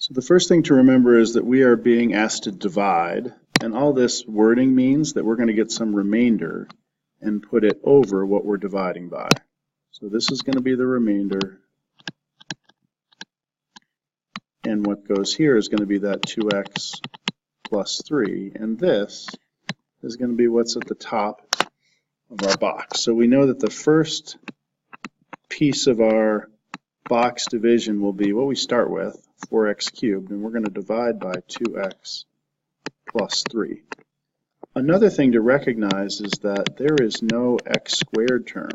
So the first thing to remember is that we are being asked to divide, and all this wording means that we're going to get some remainder and put it over what we're dividing by. So this is going to be the remainder, and what goes here is going to be that 2x plus 3, and this is going to be what's at the top of our box. So we know that the first piece of our box division will be what we start with, 4x cubed, and we're going to divide by 2x plus 3. Another thing to recognize is that there is no x squared term.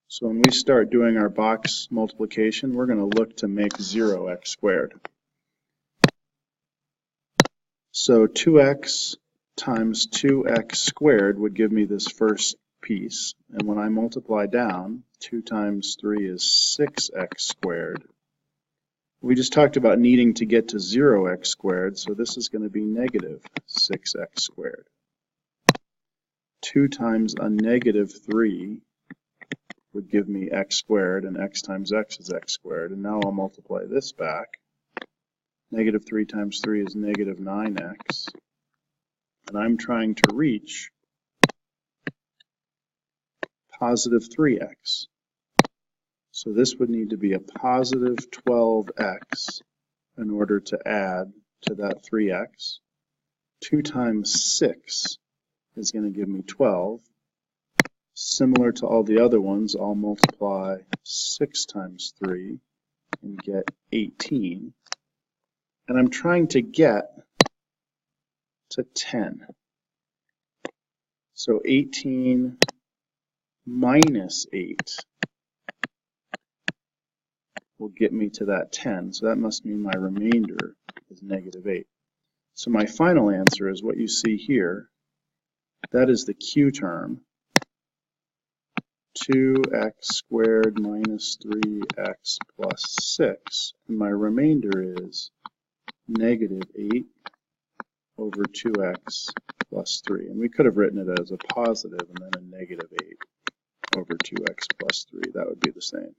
So when we start doing our box multiplication, we're going to look to make 0x squared. So 2x times 2x squared would give me this first piece, and when I multiply down, 2 times 3 is 6x squared. We just talked about needing to get to 0x squared, so this is going to be negative 6x squared. 2 times a negative 3 would give me x squared, and x times x is x squared. And now I'll multiply this back. Negative 3 times 3 is negative 9x. And I'm trying to reach positive 3x. So this would need to be a positive 12x in order to add to that 3x. 2 times 6 is going to give me 12. Similar to all the other ones, I'll multiply 6 times 3 and get 18. And I'm trying to get to 10. So 18 minus 8 will get me to that 10. So that must mean my remainder is negative 8. So my final answer is what you see here. That is the Q term. 2x squared minus 3x plus 6. And my remainder is negative 8 over 2x plus 3. And we could have written it as a positive and then a negative 8 over 2x plus 3. That would be the same.